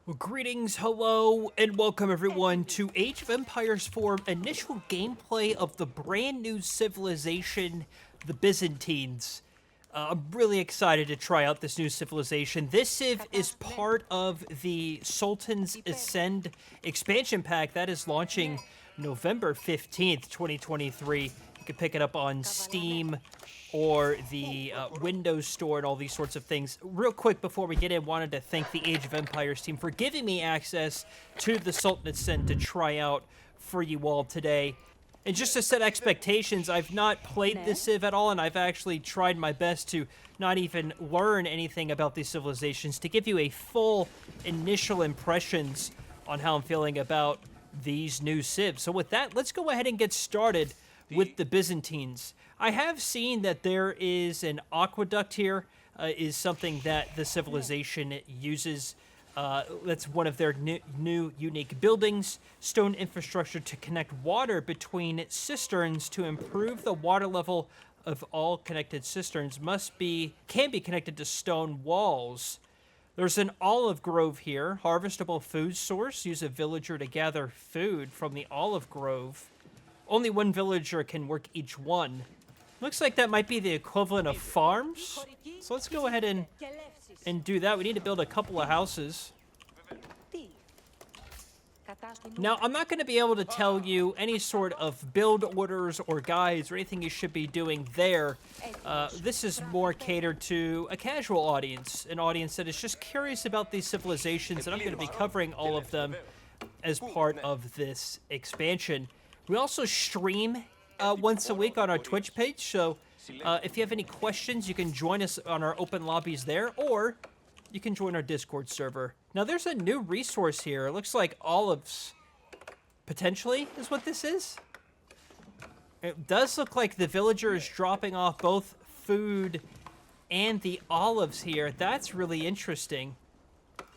Well, greetings, hello, and welcome everyone to Age of Empires 4 initial gameplay of the brand new civilization, the Byzantines. I'm really excited to try out this new civilization. This civ is part of the Sultan's Ascend expansion pack that is launching November 15th, 2023. You can pick it up on Steam or the Windows Store and all these sorts of things. Real quick before we get in, wanted to thank the Age of Empires team for giving me access to the Sultan's Ascend to try out for you all today. And just to set expectations, I've not played this civ at all, and I've actually tried my best to not even learn anything about these civilizations to give you a full initial impressions on how I'm feeling about these new civs. So with that, let's go ahead and get started with the Byzantines. I have seen that there is an aqueduct here, is something that the civilization uses. That's one of their new unique buildings. Stone infrastructure to connect water between cisterns to improve the water level of all connected cisterns can be connected to stone walls. There's an olive grove here. Harvestable food source. Use a villager to gather food from the olive grove. Only one villager can work each one. Looks like that might be the equivalent of farms. So let's go ahead and do that. We need to build a couple of houses. Now, I'm not going to be able to tell you any sort of build orders or guides or anything you should be doing there. This is more catered to a casual audience, an audience that is just curious about these civilizations, and I'm going to be covering all of them as part of this expansion. We also stream once a week on our Twitch page, so if you have any questions, you can join us on our open lobbies there, or you can join our Discord server. Now, there's a new resource here. It looks like olives, potentially, is what this is. It does look like the villager is dropping off both food and the olives here. That's really interesting.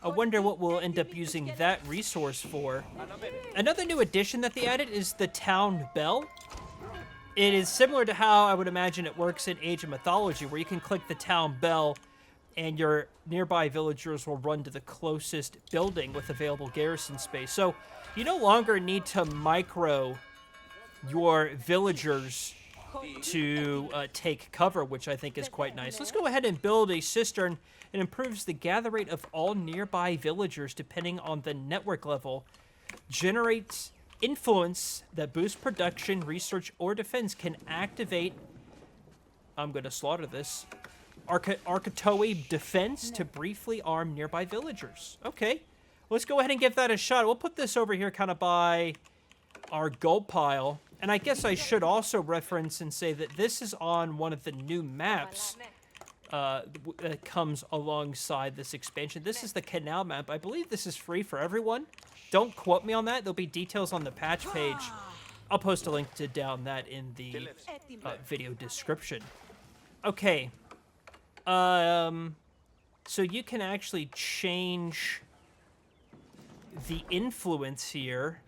I wonder what we'll end up using that resource for. Another new addition that they added is the town bell. It is similar to how I would imagine it works in Age of Mythology, where you can click the town bell and your nearby villagers will run to the closest building with available garrison space. So you no longer need to micro your villagers to take cover, which I think is quite nice. Let's go ahead and build a cistern. It improves the gather rate of all nearby villagers depending on the network level. Generates influence that boosts production, research, or defense. Can activate, I'm going to slaughter this, Architoe defense to briefly arm nearby villagers. Okay, let's go ahead and give that a shot. We'll put this over here kind of by our gold pile. And I guess I should also reference and say that this is on one of the new maps that comes alongside this expansion. This is the canal map. I believe this is free for everyone. Don't quote me on that. There'll be details on the patch page. I'll post a link to down that in the video description. Okay. So you can actually change the influence here.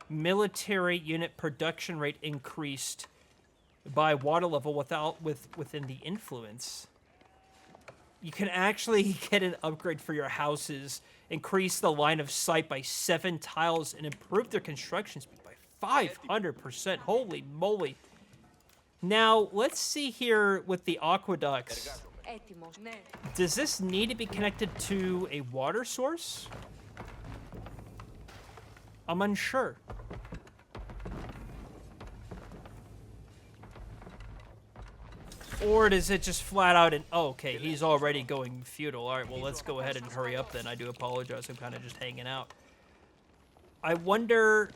Military unit production rate increased by water level within the influence. You can actually get an upgrade for your houses, increase the line of sight by 7 tiles, and improve their construction speed by 500%. Holy moly. Now, let's see here with the aqueducts. Does this need to be connected to a water source? I'm unsure. Or does it just flat out and... Oh, okay, he's already going feudal. All right, well, let's go ahead and hurry up then. I do apologize. I'm kind of just hanging out. I wonder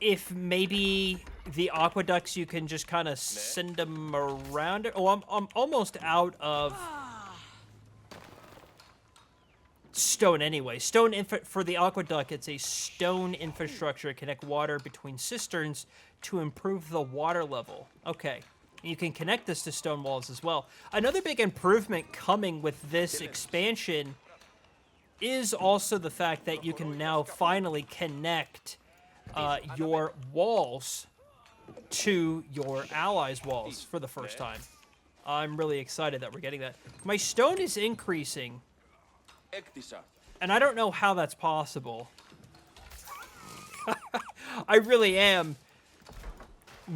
if maybe the aqueducts, you can just kind of send them around it. Oh, I'm almost out of stone anyway. For the aqueduct, it's a stone infrastructure to connect water between cisterns to improve the water level. Okay. You can connect this to stone walls as well. Another big improvement coming with this expansion is also the fact that you can now finally connect your walls to your allies' walls for the first time. I'm really excited that we're getting that. My stone is increasing. And I don't know how that's possible. I really am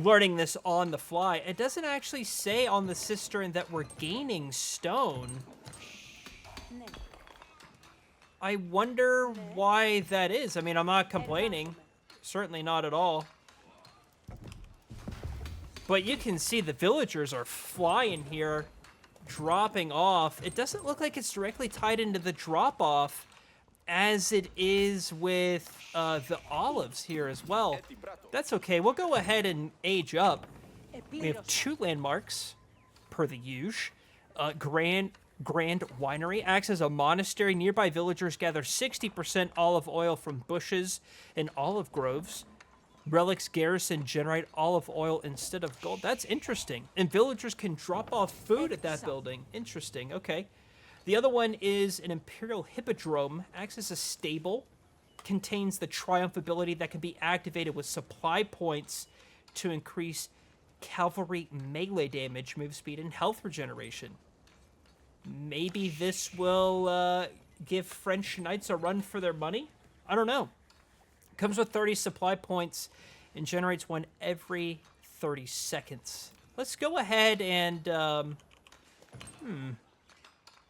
learning this on the fly. It doesn't actually say on the cistern that we're gaining stone. I wonder why that is. I mean, I'm not complaining. Certainly not at all. But you can see the villagers are flying here, dropping off. It doesn't look like it's directly tied into the drop-off as it is with the olives here as well. That's okay. We'll go ahead and age up. We have 2 landmarks, per the usual. Grand Winery acts as a monastery. Nearby villagers gather 60% olive oil from bushes and olive groves. Relics Garrison generate olive oil instead of gold. That's interesting. And villagers can drop off food at that building. Interesting. Okay. The other one is an Imperial Hippodrome. Acts as a stable. Contains the Triumph ability that can be activated with supply points to increase cavalry melee damage, move speed, and health regeneration. Maybe this will give French knights a run for their money? I don't know. Comes with 30 supply points and generates one every 30 seconds. Let's go ahead and,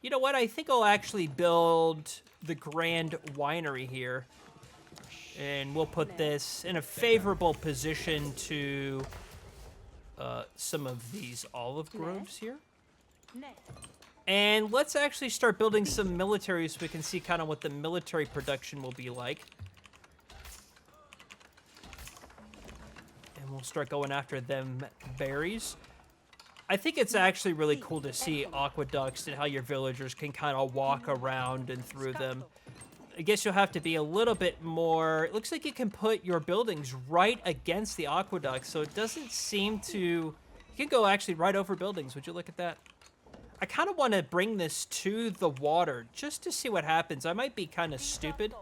you know what? I think I'll actually build the Grand Winery here. And we'll put this in a favorable position to some of these olive groves here. And let's actually start building some military so we can see kind of what the military production will be like. And we'll start going after them berries. I think it's actually really cool to see aqueducts and how your villagers can kind of walk around and through them. I guess you'll have to be a little bit more... It looks like you can put your buildings right against the aqueduct, so it doesn't seem to... You can go actually right over buildings. Would you look at that? I kind of want to bring this to the water just to see what happens. I might be kind of stupid,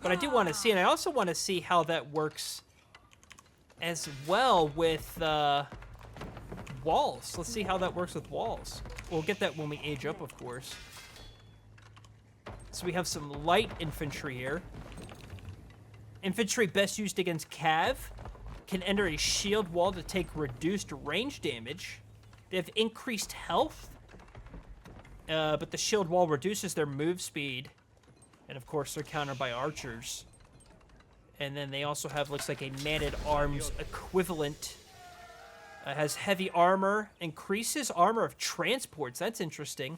but I do want to see, and I also want to see how that works as well with walls. Let's see how that works with walls. We'll get that when we age up, of course. So we have some light infantry here. Infantry best used against cav. Can enter a shield wall to take reduced range damage. They have increased health, but the shield wall reduces their move speed. And of course, they're countered by archers. And then they also have, looks like, a man-at-arms equivalent. Has heavy armor, increases armor of transports. That's interesting.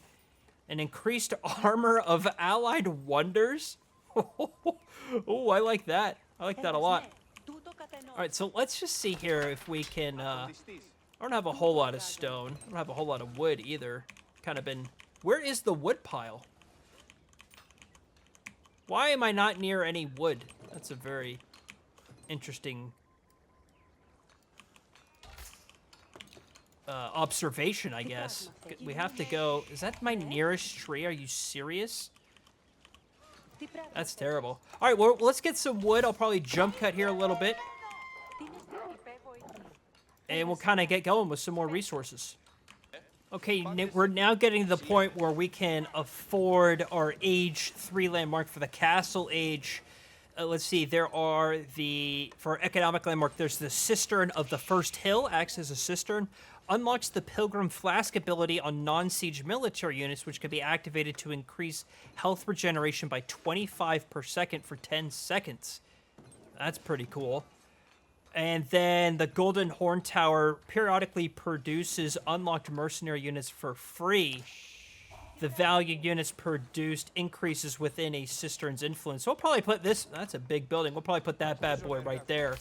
And increased armor of allied wonders. Oh, I like that. I like that a lot. All right, so let's just see here if we can... I don't have a whole lot of stone. I don't have a whole lot of wood either. Kind of been... Where is the wood pile? Why am I not near any wood? That's a very interesting observation, I guess. We have to go... Is that my nearest tree? Are you serious? That's terrible. All right, well, let's get some wood. I'll probably jump cut here a little bit. And we'll kind of get going with some more resources. Okay, we're now getting to the point where we can afford our age 3 landmark for the castle age. Let's see, there are for economic landmark, there's the Cistern of the First Hill, acts as a cistern. Unlocks the Pilgrim Flask ability on non-siege military units, which can be activated to increase health regeneration by 25 per second for 10 seconds. That's pretty cool. And then the Golden Horn Tower periodically produces unlocked mercenary units for free. The value units produced increases within a cistern's influence. So we'll probably put this... That's a big building. We'll probably put that bad boy right there.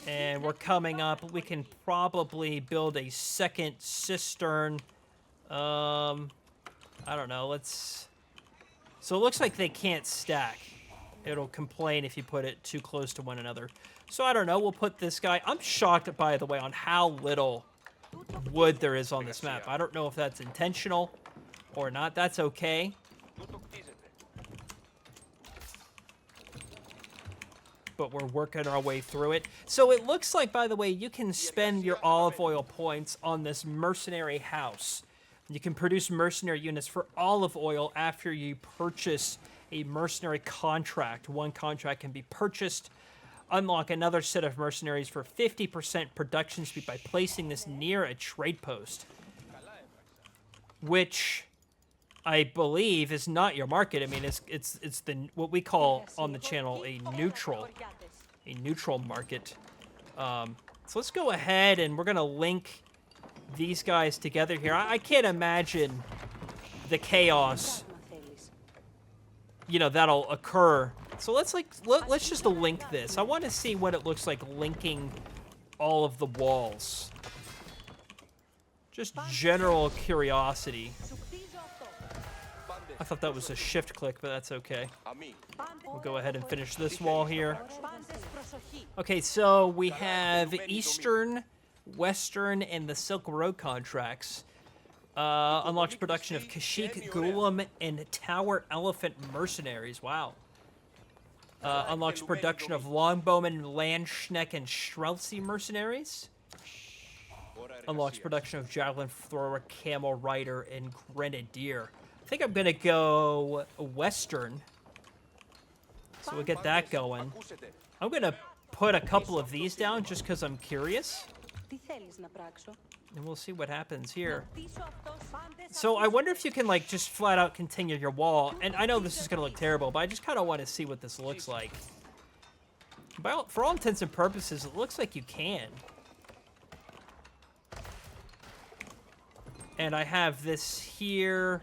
And we're coming up. We can probably build a second cistern. I don't know. Let's... So it looks like they can't stack. It'll complain if you put it too close to one another. So I don't know, we'll put this guy... I'm shocked, by the way, on how little wood there is on this map. I don't know if that's intentional or not. That's okay. but we're working our way through it. So it looks like, by the way, you can spend your olive oil points on this mercenary house. You can produce mercenary units for olive oil after you purchase a mercenary contract. One contract can be purchased. Unlock another set of mercenaries for 50% production speed by placing this near a trade post, which I believe is not your market. I mean, it's the what we call on the channel a neutral market. So let's go ahead and we're gonna link these guys together here. I can't imagine the chaos, you know, that'll occur. So let's just link this. I want to see what it looks like linking all of the walls. Just general curiosity. I thought that was a shift click, but that's okay. We'll go ahead and finish this wall here. Okay, so we have Eastern, Western, and the Silk Road contracts. Unlocks production of Kashyyyk, Golem, and Tower Elephant mercenaries. Wow. Unlocks production of Longbowmen, Landschneck, and Streltsy mercenaries. Unlocks production of Javelin Thrower, Camel Rider, and Grenadier. I think I'm going to go Western. So we'll get that going. I'm going to put a couple of these down just because I'm curious. And we'll see what happens here. So I wonder if you can, like, just flat out continue your wall. And I know this is going to look terrible, but I just kind of want to see what this looks like. For all intents and purposes, it looks like you can. And I have this here.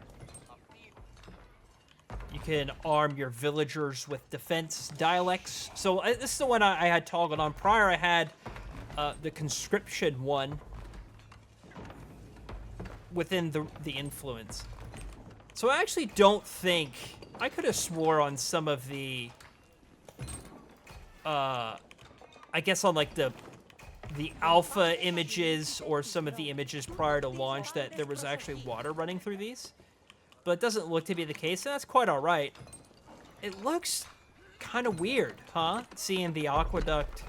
You can arm your villagers with defense dialects. So this is the one I had toggled on. Prior, I had the conscription one within the influence. So I actually don't think... I could have swore on some of the... I guess on, like, the alpha images or some of the images prior to launch that there was actually water running through these. But it doesn't look to be the case, and that's quite all right. It looks kind of weird, huh? Seeing the aqueduct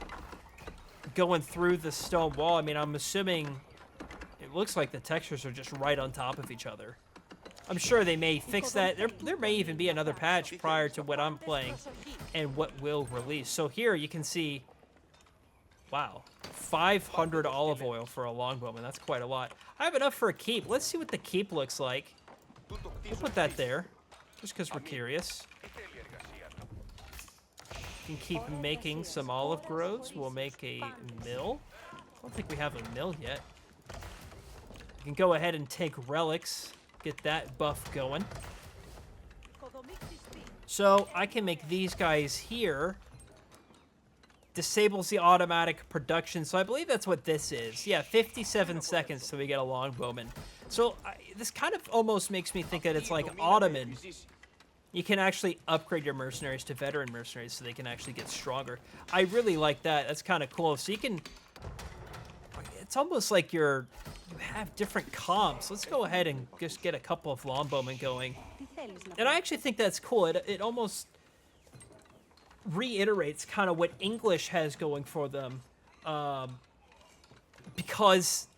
going through the stone wall. I mean, I'm assuming it looks like the textures are just right on top of each other. I'm sure they may fix that. There may even be another patch prior to what I'm playing and what will release. So here you can see, wow, 500 olive oil for a longbowman. That's quite a lot. I have enough for a keep. Let's see what the keep looks like. We'll put that there, just because we're curious. We can keep making some olive groves. We'll make a mill. I don't think we have a mill yet. We can go ahead and take relics, get that buff going. So I can make these guys here. Disables the automatic production. So I believe that's what this is. Yeah, 57 seconds till we get a longbowman. So this kind of almost makes me think that it's like Ottoman. You can actually upgrade your mercenaries to veteran mercenaries so they can actually get stronger. I really like that. That's kind of cool. So you can... It's almost like you have different comps. Let's go ahead and just get a couple of longbowmen going. And I actually think that's cool. It almost reiterates kind of what English has going for them. Because...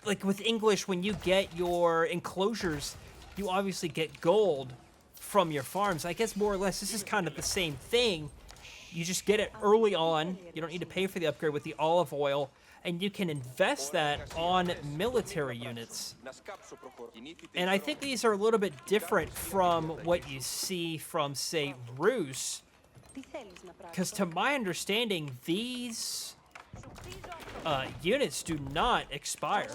like with English, when you get your enclosures, you obviously get gold from your farms. I guess more or less this is kind of the same thing. You just get it early on. You don't need to pay for the upgrade with the olive oil, and you can invest that on military units. And I think these are a little bit different from what you see from, say, Rus. Because to my understanding, these... units do not expire.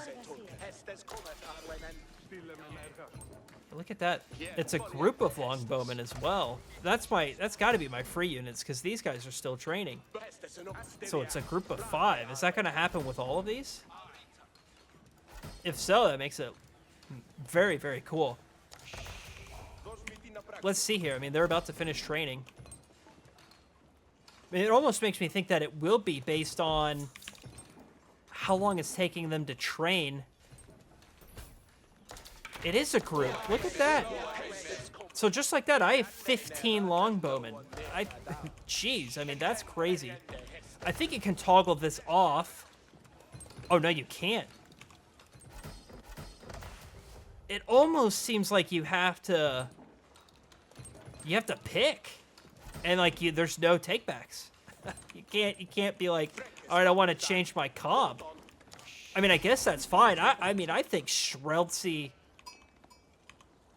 Look at that. It's a group of longbowmen as well. That's got to be my free units because these guys are still training. So it's a group of 5. Is that going to happen with all of these? If so, that makes it very, very cool. Let's see here. I mean, they're about to finish training. I mean, it almost makes me think that it will be based on how long it's taking them to train. It is a group. Look at that. So just like that, I have 15 longbowmen. Jeez, I mean, that's crazy. I think you can toggle this off. Oh, no, you can't. It almost seems like you have to pick. And, like, there's no takebacks. You can't be like, all right, I want to change my comp. I mean, I guess that's fine. I mean, I think Shreltzy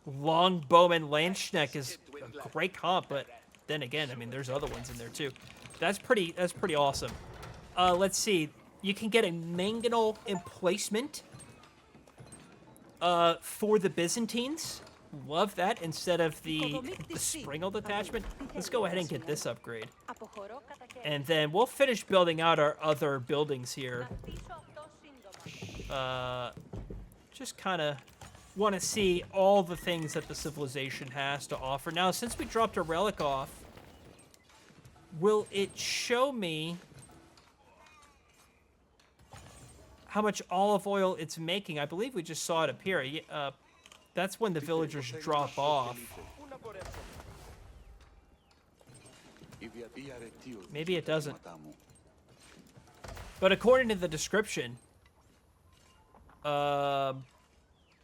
Longbowman Landschneck is a great comp, but then again, I mean, there's other ones in there too. That's pretty awesome. Let's see. You can get a mangonel emplacement for the Byzantines. Love that instead of the Springle detachment. Let's go ahead and get this upgrade. And then we'll finish building out our other buildings here. Just kind of want to see all the things that the civilization has to offer. Now, since we dropped a relic off, will it show me how much olive oil it's making? I believe we just saw it appear. That's when the villagers drop off. Maybe it doesn't. But according to the description,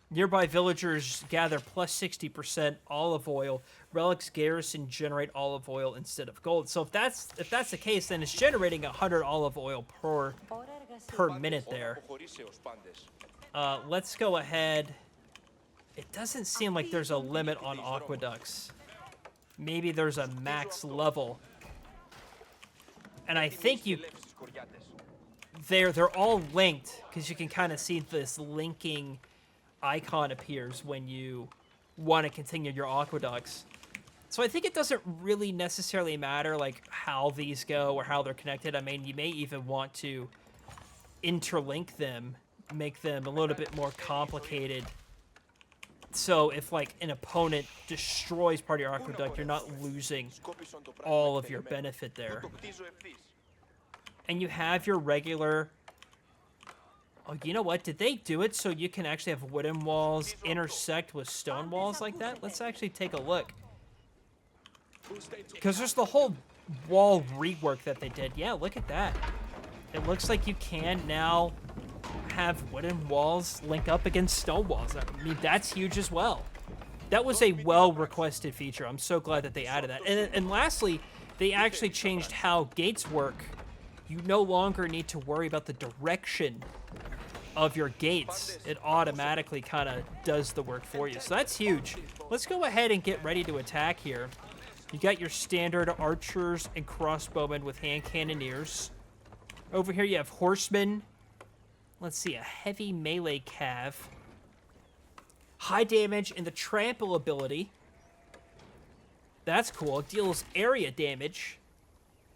nearby villagers gather plus 60% olive oil. Relics garrison generate olive oil instead of gold. So if that's the case, then it's generating 100 olive oil per minute there. Let's go ahead. It doesn't seem like there's a limit on aqueducts. Maybe there's a max level. And I think they're all linked, because you can kind of see this linking icon appears when you want to continue your aqueducts. So I think it doesn't really necessarily matter like how these go or how they're connected. I mean, you may even want to interlink them, make them a little bit more complicated. So if like an opponent destroys part of your aqueduct, you're not losing all of your benefit there. And you have your regular... Oh, you know what? Did they do it so you can actually have wooden walls intersect with stone walls like that? Let's actually take a look. Because there's the whole wall rework that they did. Yeah, look at that. It looks like you can now have wooden walls link up against stone walls. I mean, that's huge as well. That was a well-requested feature. I'm so glad that they added that. And lastly, they actually changed how gates work. You no longer need to worry about the direction of your gates. It automatically kind of does the work for you. So that's huge. Let's go ahead and get ready to attack here. You got your standard archers and crossbowmen with hand cannoneers. Over here you have horsemen. Let's see, a heavy melee cav. High damage and the trample ability. That's cool. Deals area damage.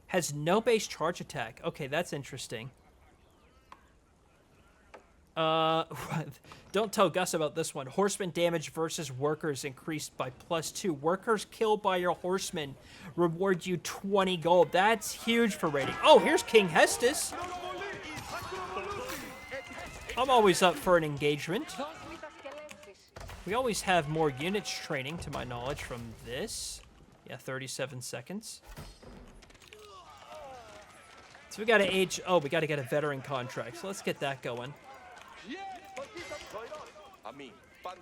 Has no base charge attack. Okay, that's interesting. Don't tell Gus about this one. Horseman damage versus workers increased by +2. Workers killed by your horsemen reward you 20 gold. That's huge for raiding. Oh, here's King Hestus. I'm always up for an engagement. We always have more units training, to my knowledge, from this. Yeah, 37 seconds. So we got to age... Oh, we got to get a veteran contract. So let's get that going.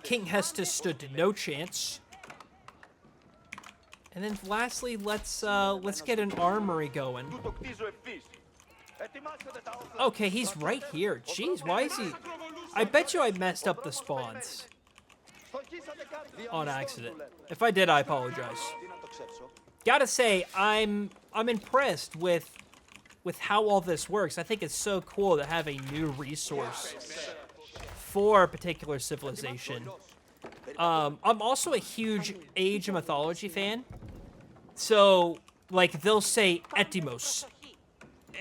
King Hestus stood no chance. And then lastly, let's get an armory going. Okay, he's right here. Jeez, why is he... I bet you I messed up the spawns. On accident. If I did, I apologize. Gotta say, I'm impressed with how all this works. I think it's so cool to have a new resource for a particular civilization. I'm also a huge Age of Mythology fan. So, like, they'll say Etimos.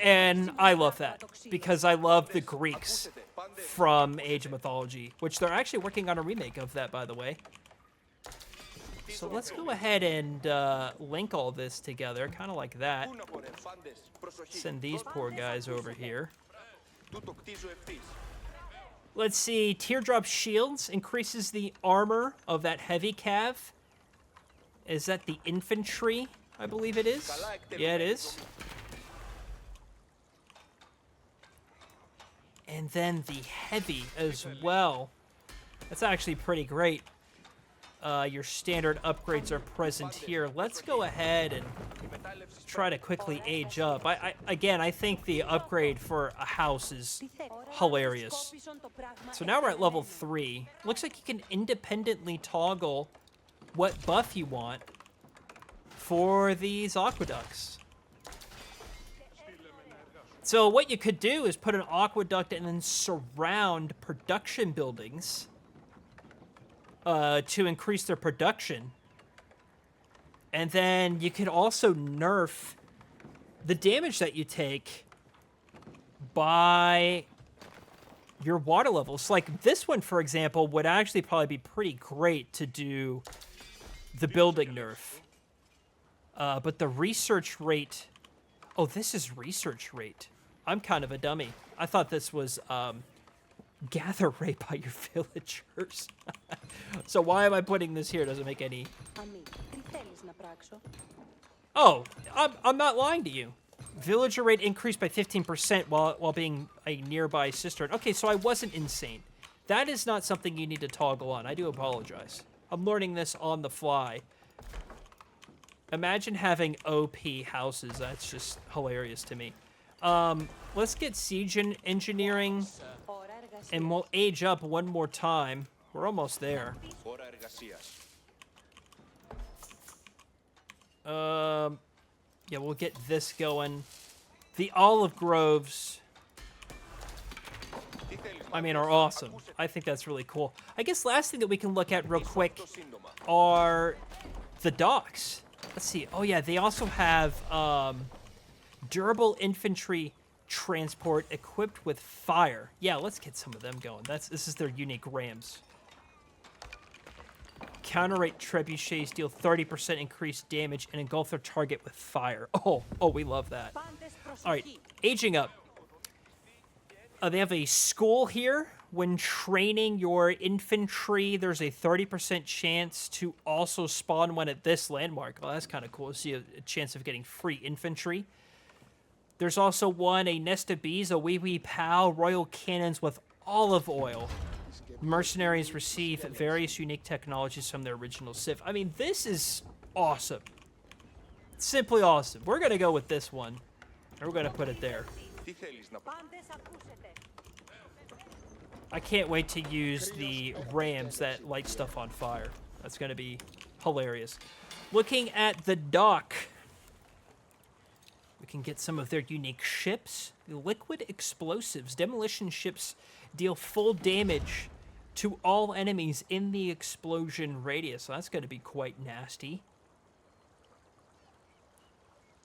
And I love that, because I love the Greeks from Age of Mythology, which they're actually working on a remake of that, by the way. So let's go ahead and link all this together, kind of like that. Send these poor guys over here. Let's see. Teardrop shields increases the armor of that heavy cav. Is that the infantry? I believe it is. Yeah, it is. And then the heavy as well. That's actually pretty great. Your standard upgrades are present here. Let's go ahead and try to quickly age up. Again, I think the upgrade for a house is hilarious. So now we're at level 3. Looks like you can independently toggle what buff you want for these aqueducts. So what you could do is put an aqueduct and then surround production buildings to increase their production. And then you could also nerf the damage that you take by your water levels. Like this one, for example, would actually probably be pretty great to do the building nerf. But the research rate... Oh, this is research rate. I'm kind of a dummy. I thought this was gather rate by your villagers. So why am I putting this here? Doesn't make any... Oh, I'm not lying to you. Villager rate increased by 15% while being a nearby cistern. Okay, so I wasn't insane. That is not something you need to toggle on. I do apologize. I'm learning this on the fly. Imagine having OP houses. That's just hilarious to me. Let's get siege engineering, and we'll age up one more time. We're almost there. Yeah, we'll get this going. The olive groves, I mean, are awesome. I think that's really cool. I guess last thing that we can look at real quick are the docks. Let's see. Oh, yeah, they also have durable infantry transport equipped with fire. Yeah, let's get some of them going. This is their unique rams. Counter-rate trebuchets deal 30% increased damage and engulf their target with fire. Oh, we love that. All right, aging up. They have a school here. When training your infantry, there's a 30% chance to also spawn one at this landmark. Oh, that's kind of cool. See a chance of getting free infantry. There's also one, a nest of bees, a wee wee pow, royal cannons with olive oil. Mercenaries receive various unique technologies from their original civ. I mean, this is awesome. Simply awesome. We're going to go with this one, and we're going to put it there. I can't wait to use the rams that light stuff on fire. That's going to be hilarious. Looking at the dock, we can get some of their unique ships. The liquid explosives. Demolition ships deal full damage to all enemies in the explosion radius. So that's going to be quite nasty.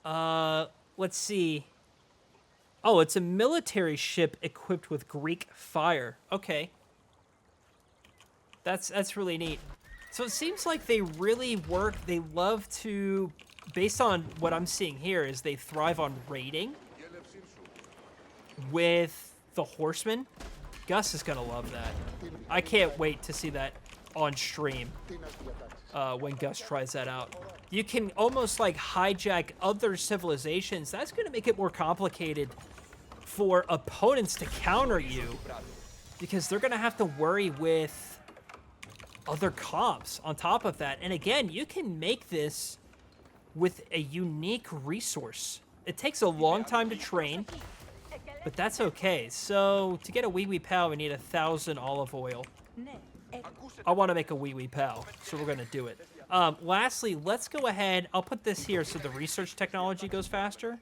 Let's see. Oh, it's a military ship equipped with Greek fire. Okay. That's really neat. So it seems like they really work. They love to, based on what I'm seeing here, is they thrive on raiding with the horsemen. Gus is going to love that. I can't wait to see that on stream when Gus tries that out. You can almost like hijack other civilizations. That's going to make it more complicated for opponents to counter you because they're going to have to worry with other comps on top of that. And again, you can make this with a unique resource. It takes a long time to train, but that's okay. So to get a wee wee pal, we need 1,000 olive oil. I want to make a wee wee pal, so we're going to do it. Lastly, let's go ahead. I'll put this here so the research technology goes faster.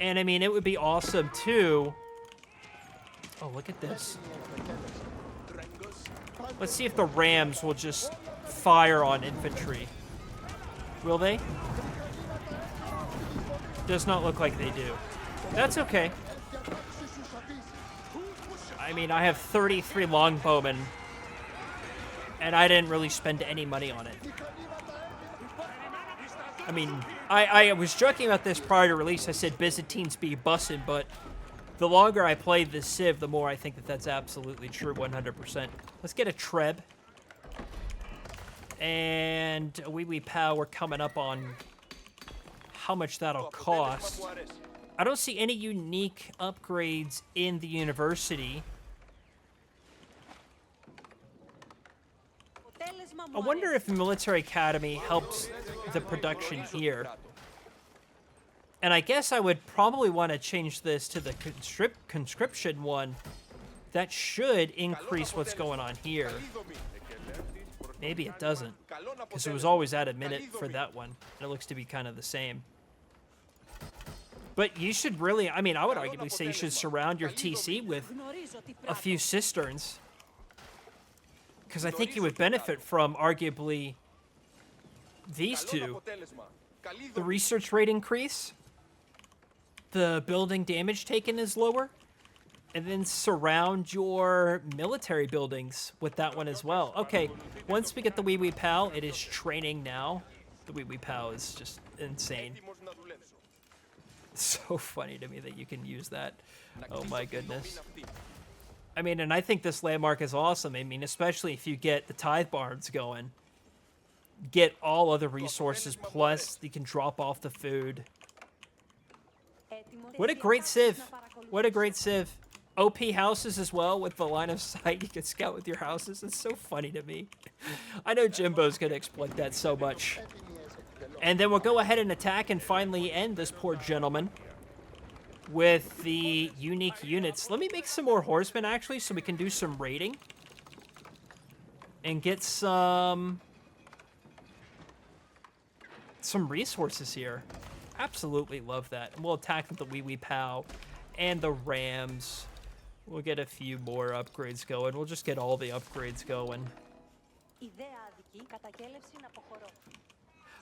And I mean, it would be awesome too. Oh, look at this. Let's see if the rams will just fire on infantry. Will they? Does not look like they do. That's okay. I mean, I have 33 longbowmen, and I didn't really spend any money on it. I mean, I was joking about this prior to release. I said Byzantines be bussin', but The longer I play this Civ, the more I think that that's absolutely true, 100%. Let's get a Treb. And a wee pow, we're coming up on how much that'll cost. I don't see any unique upgrades in the university. I wonder if Military Academy helps the production here. And I guess I would probably want to change this to the conscription one. That should increase what's going on here. Maybe it doesn't, because it was always at a minute for that one. And it looks to be kind of the same. But you should really, I mean, I would arguably say you should surround your TC with a few cisterns. Because I think you would benefit from, arguably, these two. The research rate increase. The building damage taken is lower. And then surround your military buildings with that one as well. Okay, once we get the wee pal, it is training now. The wee pal is just insane. It's so funny to me that you can use that. Oh my goodness. I mean, and I think this landmark is awesome. I mean, especially if you get the tithe barns going. Get all other resources, plus you can drop off the food. What a great Civ. What a great Civ. OP houses as well with the line of sight. You can scout with your houses. It's so funny to me. I know Jimbo's going to exploit that so much. And then we'll go ahead and attack and finally end this poor gentleman with the unique units. Let me make some more horsemen, actually, so we can do some raiding. And get some resources here. Absolutely love that. And we'll attack with the wee pow and the rams. We'll get a few more upgrades going. We'll just get all the upgrades going.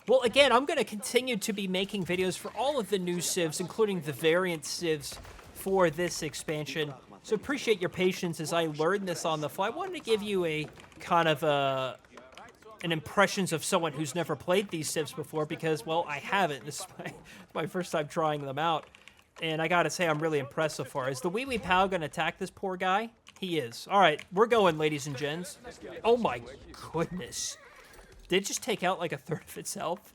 Well, again, I'm going to continue to be making videos for all of the new civs, including the variant civs for this expansion. So appreciate your patience as I learn this on the fly. I wanted to give you a kind of an impressions of someone who's never played these civs before because, well, I haven't. This is my first time trying them out. And I gotta say, I'm really impressed so far. Is the wee pal gonna attack this poor guy? He is. All right, we're going, ladies and gents. Oh my goodness. Did it just take out like a third of its health?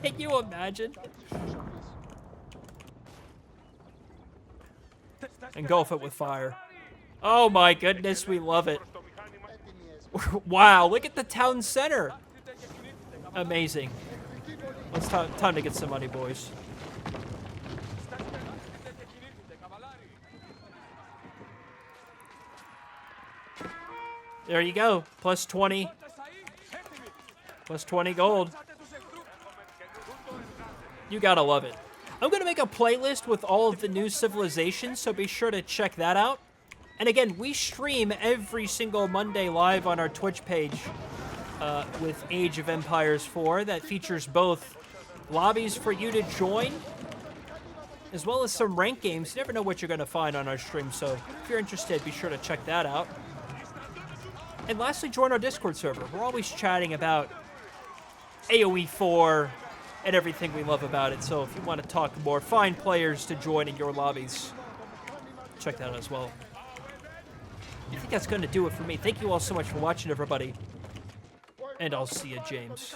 Can you imagine? Engulf it with fire. Oh my goodness, we love it. Wow, look at the town center. Amazing. It's time to get some money, boys. There you go. Plus 20. Plus 20 gold. You gotta love it. I'm gonna make a playlist with all of the new civilizations, so be sure to check that out. And again, we stream every single Monday live on our Twitch page with Age of Empires 4 that features both lobbies for you to join, as well as some ranked games. You never know what you're going to find on our stream, so if you're interested, be sure to check that out. And lastly, join our Discord server. We're always chatting about AoE 4 and everything we love about it, so if you want to talk more, find players to join in your lobbies. Check that out as well. I think that's going to do it for me. Thank you all so much for watching, everybody. And I'll see you, James.